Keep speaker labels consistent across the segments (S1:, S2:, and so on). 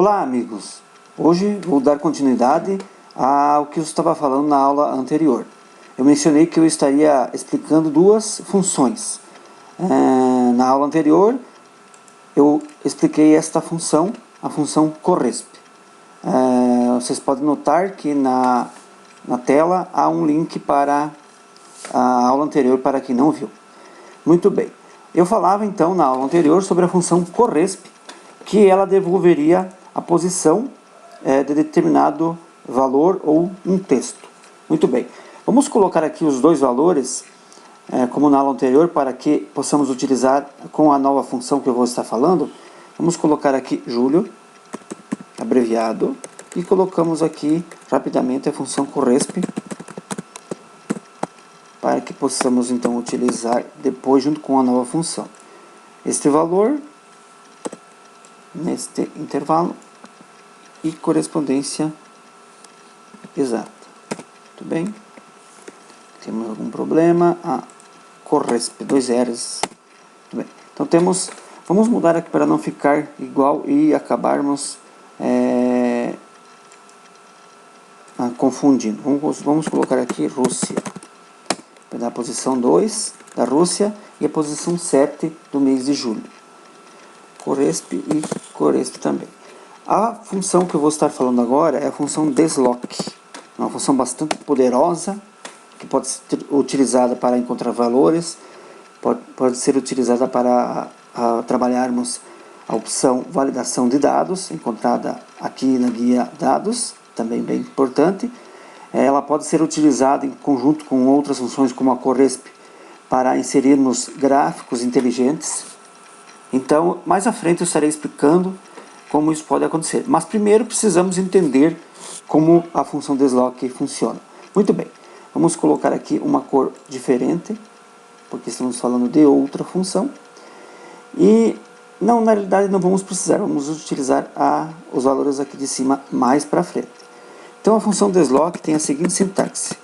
S1: Olá amigos, hoje vou dar continuidade ao que eu estava falando na aula anterior. Eu mencionei que eu estaria explicando duas funções. Na aula anterior eu expliquei esta função, a função corresp. Vocês podem notar que na tela há um link para a aula anterior para quem não viu. Muito bem, eu falava então na aula anterior sobre a função corresp, que ela devolveria a posição de determinado valor ou um texto. Muito bem, vamos colocar aqui os dois valores, como na aula anterior, para que possamos utilizar com a nova função que eu vou estar falando. Vamos colocar aqui Júlio, abreviado, e colocamos aqui rapidamente a função corresp, para que possamos então utilizar depois junto com a nova função. Este valor, neste intervalo, e correspondência exata. Muito bem? Temos algum problema? Corresp, dois R's. Muito bem. Então temos, vamos mudar aqui para não ficar igual e acabarmos confundindo. Vamos colocar aqui Rússia. Vai dar a posição 2 da Rússia e a posição 7 do mês de julho. Corresp e corresp também. A função que eu vou estar falando agora é a função desloc. É uma função bastante poderosa, que pode ser utilizada para encontrar valores, pode ser utilizada para trabalharmos a opção validação de dados, encontrada aqui na guia dados, também bem importante. Ela pode ser utilizada em conjunto com outras funções como a corresp, para inserirmos gráficos inteligentes. Então, mais à frente eu estarei explicando como isso pode acontecer. Mas primeiro precisamos entender como a função desloc funciona. Muito bem, vamos colocar aqui uma cor diferente, porque estamos falando de outra função. E não, na realidade não vamos precisar, vamos utilizar os valores aqui de cima mais para frente. Então a função desloc tem a seguinte sintaxe.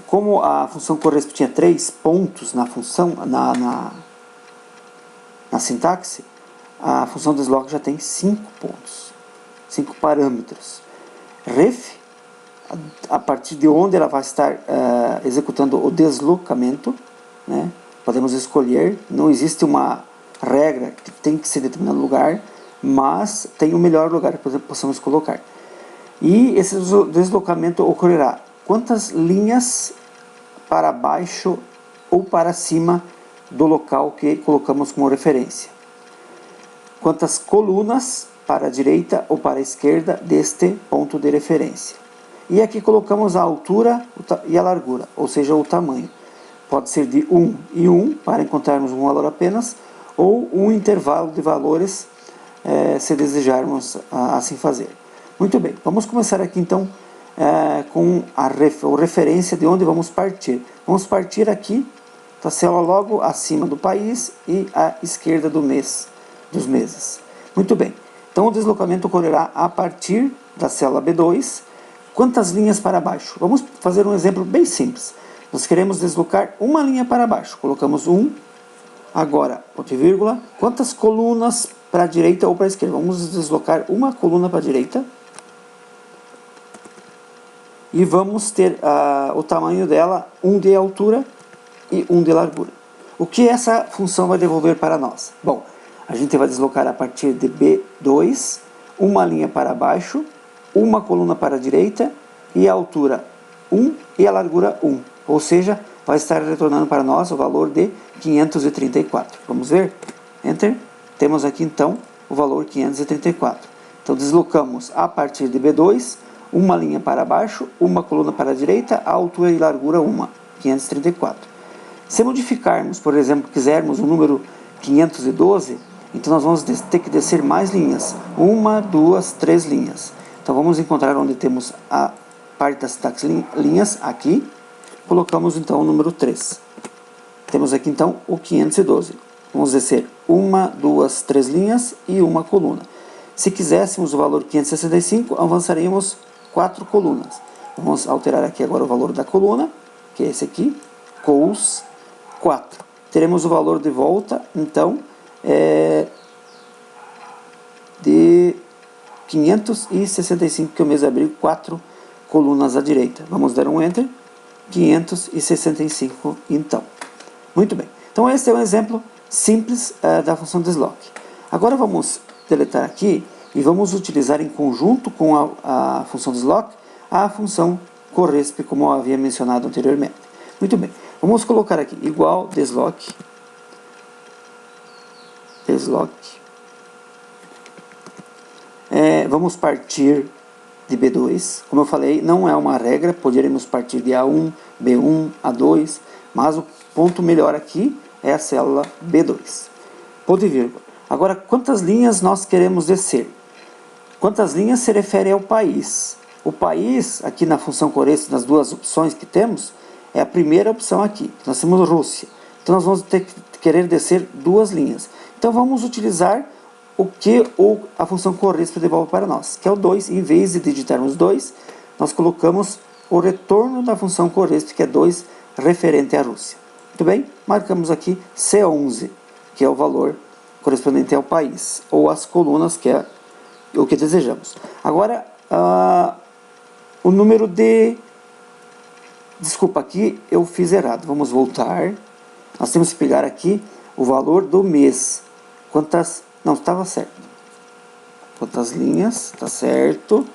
S1: Como a função corresp tinha 3 pontos na função, na sintaxe, a função desloc já tem 5 pontos, 5 parâmetros. Ref, a partir de onde ela vai estar executando o deslocamento, né? Podemos escolher, não existe uma regra que tem que ser determinado lugar, mas tem o melhor lugar que possamos colocar. E esse deslocamento ocorrerá quantas linhas para baixo ou para cima do local que colocamos como referência. Quantas colunas para a direita ou para a esquerda deste ponto de referência. E aqui colocamos a altura e a largura, ou seja, o tamanho. Pode ser de 1 e 1, para encontrarmos um valor apenas, ou um intervalo de valores, se desejarmos assim fazer. Muito bem, vamos começar aqui então com a referência de onde vamos partir. Vamos partir aqui da célula logo acima do país e à esquerda dos meses. Muito bem, então o deslocamento ocorrerá a partir da célula B2. Quantas linhas para baixo? Vamos fazer um exemplo bem simples. Nós queremos deslocar uma linha para baixo. Colocamos 1. Agora, ponto e vírgula. Quantas colunas para a direita ou para a esquerda? Vamos deslocar uma coluna para a direita. E vamos ter o tamanho dela, 1 de altura e 1 de largura. O que essa função vai devolver para nós? Bom, a gente vai deslocar a partir de B2, uma linha para baixo, uma coluna para a direita e a altura 1 e a largura 1. Ou seja, vai estar retornando para nós o valor de 534. Vamos ver? Enter. Temos aqui então o valor 534. Então deslocamos a partir de B2, uma linha para baixo, uma coluna para a direita, a altura e largura 1, 534. Se modificarmos, por exemplo, quisermos o número 512, então nós vamos ter que descer mais linhas. 1, 2, 3 linhas. Então vamos encontrar onde temos a parte das linhas, aqui. Colocamos então o número 3. Temos aqui então o 512. Vamos descer 1, 2, 3 linhas e uma coluna. Se quiséssemos o valor 565, avançaríamos 4 colunas. Vamos alterar aqui agora o valor da coluna, que é esse aqui, cos 4. Teremos o valor de volta, então, de 565, que é o mês de abril, 4 colunas à direita. Vamos dar um Enter. 565, então. Muito bem. Então, esse é um exemplo simples da função desloc. Agora, vamos deletar aqui e vamos utilizar em conjunto com a função desloc a função corresp, como eu havia mencionado anteriormente. Muito bem. Vamos colocar aqui igual desloc. Vamos partir de B2. Como eu falei, não é uma regra, poderíamos partir de A1, B1, A2, mas o ponto melhor aqui é a célula B2. Ponto e vírgula. Agora, quantas linhas nós queremos descer? Quantas linhas se refere ao país? O país, aqui na função corresp, nas duas opções que temos, é a primeira opção aqui. Nós temos Rússia. Então, nós vamos querer descer 2 linhas. Então, vamos utilizar o que a função corresp devolve para nós, que é o 2. Em vez de digitarmos 2, nós colocamos o retorno da função corresp, que é 2, referente à Rússia. Muito bem? Marcamos aqui C11, que é o valor correspondente ao país, ou às colunas, que é o que desejamos. Agora, o número de... Desculpa, aqui eu fiz errado. Vamos voltar. Nós temos que pegar aqui o valor do mês. Quantas... Não, estava certo. Quantas linhas, está certo.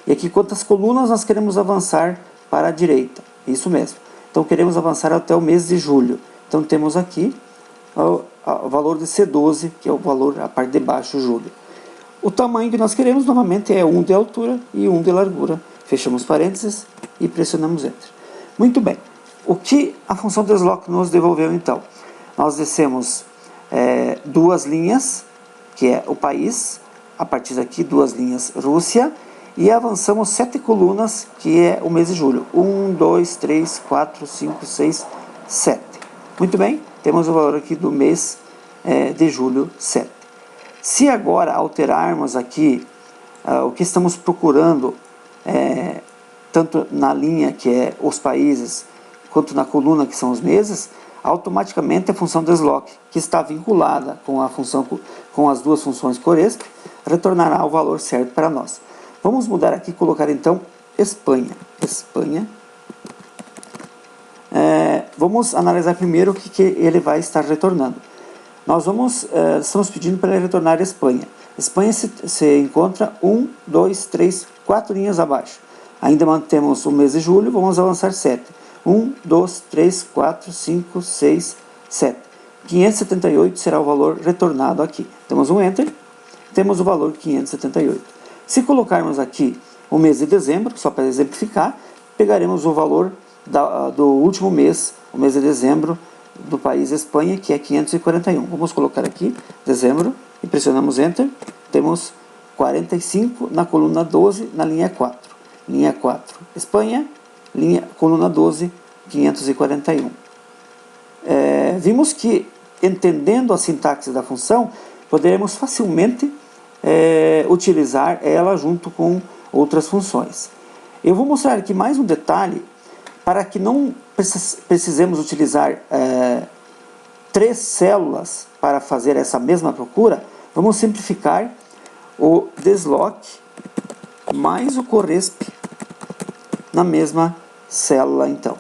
S1: E aqui quantas colunas nós queremos avançar para a direita. Isso mesmo. Então queremos avançar até o mês de julho. Então temos aqui o valor de C12, que é o valor, a parte de baixo, julho. O tamanho que nós queremos, novamente, é 1 de altura e 1 de largura. Fechamos parênteses e pressionamos Enter. Muito bem. O que a função desloc nos devolveu, então? Nós descemos 2 linhas, que é o país, a partir daqui 2 linhas Rússia, e avançamos 7 colunas, que é o mês de julho. 1, 2, 3, 4, 5, 6, 7. Muito bem, temos o valor aqui do mês de julho, 7. Se agora alterarmos aqui o que estamos procurando, tanto na linha, que é os países, quanto na coluna, que são os meses, automaticamente a função desloc, que está vinculada com as duas funções corresp, retornará o valor certo para nós. Vamos mudar aqui e colocar então Espanha. Vamos analisar primeiro o que ele vai estar retornando. Nós estamos pedindo para ele retornar Espanha. Espanha se encontra 1, 2, 3, 4 linhas abaixo. Ainda mantemos o mês de julho, vamos avançar 7. 1, 2, 3, 4, 5, 6, 7. 578 será o valor retornado aqui. Temos um Enter, temos o valor 578. Se colocarmos aqui o mês de dezembro, só para exemplificar, pegaremos o valor do último mês, o mês de dezembro, do país Espanha, que é 541. Vamos colocar aqui, dezembro, e pressionamos Enter. Temos 45 na coluna 12, na linha 4. Linha 4, Espanha, coluna 12, 541. Vimos que, entendendo a sintaxe da função, poderemos facilmente utilizar ela junto com outras funções. Eu vou mostrar aqui mais um detalhe para que não precisemos utilizar 3 células para fazer essa mesma procura. Vamos simplificar o desloc mais o corresp na mesma célula, então.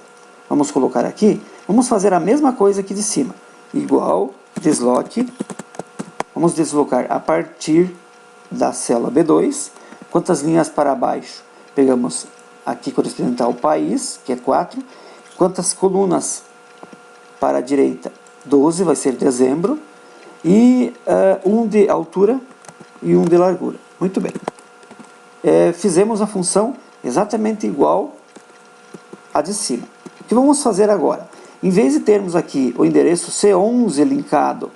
S1: Vamos colocar aqui, vamos fazer a mesma coisa aqui de cima. Igual, desloc, vamos deslocar a partir da célula B2. Quantas linhas para baixo? Pegamos aqui correspondente ao país, que é 4. Quantas colunas para a direita? 12, vai ser dezembro. E 1 de altura e 1 de largura. Muito bem. Fizemos a função exatamente igual a de cima. O que vamos fazer agora? Em vez de termos aqui o endereço C11 linkado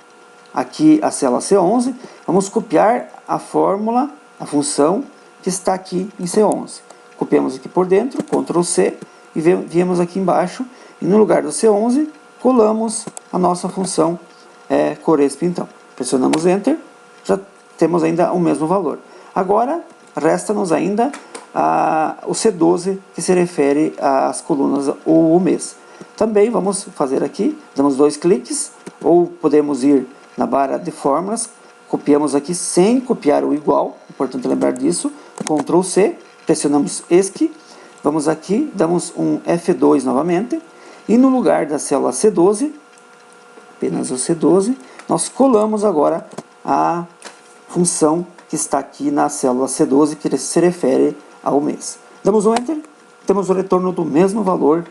S1: aqui a célula C11, vamos copiar a fórmula, a função que está aqui em C11. Copiamos aqui por dentro, Ctrl C, e viemos aqui embaixo, e no lugar do C11, colamos a nossa função corresp, então. Pressionamos Enter, já temos ainda o mesmo valor. Agora, resta-nos ainda o C12, que se refere às colunas ou o mês. Também vamos fazer aqui, damos 2 cliques, ou podemos ir na barra de fórmulas, copiamos aqui sem copiar o igual, importante lembrar disso. Ctrl C, pressionamos ESC, vamos aqui, damos um F2 novamente, e no lugar da célula C12, apenas o C12, nós colamos agora a função que está aqui na célula C12, que se refere ao mês. Damos um Enter, temos o retorno do mesmo valor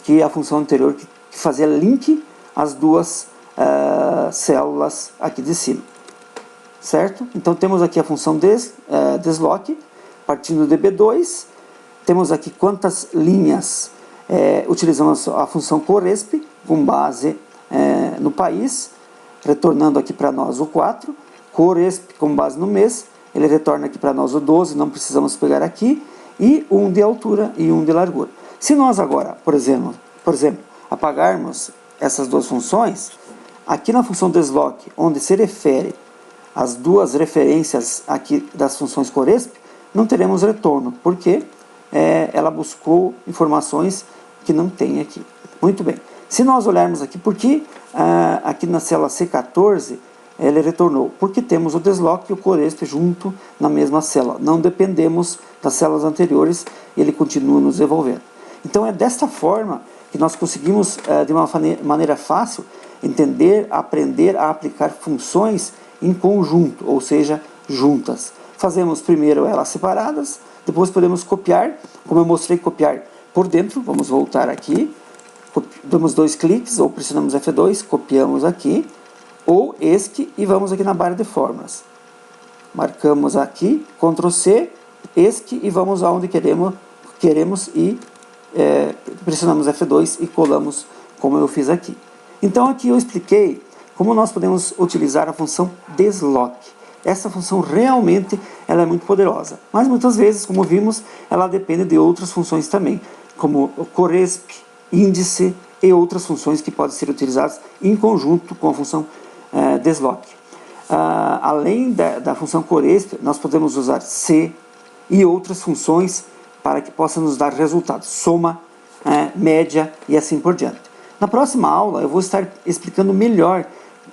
S1: que a função anterior, que fazia link às duas células aqui de cima. Certo? Então temos aqui a função deslock, partindo de B2, temos aqui quantas linhas utilizamos a função corresp, com base no país, retornando aqui para nós o 4, corresp com base no mês, ele retorna aqui para nós o 12, não precisamos pegar aqui, e 1 de altura e 1 de largura. Se nós agora, por exemplo, apagarmos essas duas funções, aqui na função deslock, onde se refere as duas referências aqui das funções corresp, não teremos retorno, porque ela buscou informações que não tem aqui. Muito bem. Se nós olharmos aqui, por que aqui na célula C14 ele retornou? Porque temos o deslock e o corresp junto na mesma célula. Não dependemos das células anteriores, ele continua nos devolvendo. Então é desta forma que nós conseguimos, de uma maneira fácil, entender, aprender a aplicar funções em conjunto, ou seja, juntas. Fazemos primeiro elas separadas, depois podemos copiar, como eu mostrei, copiar por dentro. Vamos voltar aqui, damos 2 cliques, ou pressionamos F2, copiamos aqui, ou ESC, e vamos aqui na barra de fórmulas. Marcamos aqui, Ctrl C, ESC, e vamos aonde queremos e pressionamos F2 e colamos como eu fiz aqui. Então aqui eu expliquei como nós podemos utilizar a função deslock. Essa função realmente ela é muito poderosa, mas muitas vezes, como vimos, ela depende de outras funções também, como o corresp, índice e outras funções que podem ser utilizadas em conjunto com a função deslock. Além da função corresp, nós podemos usar C e outras funções para que possa nos dar resultados, soma, média e assim por diante. Na próxima aula eu vou estar explicando melhor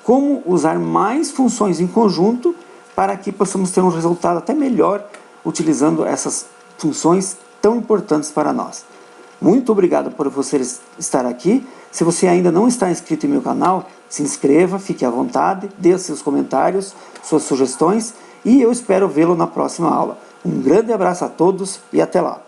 S1: como usar mais funções em conjunto para que possamos ter um resultado até melhor utilizando essas funções tão importantes para nós. Muito obrigado por você estar aqui. Se você ainda não está inscrito em meu canal, se inscreva, fique à vontade, dê seus comentários, suas sugestões e eu espero vê-lo na próxima aula. Um grande abraço a todos e até lá!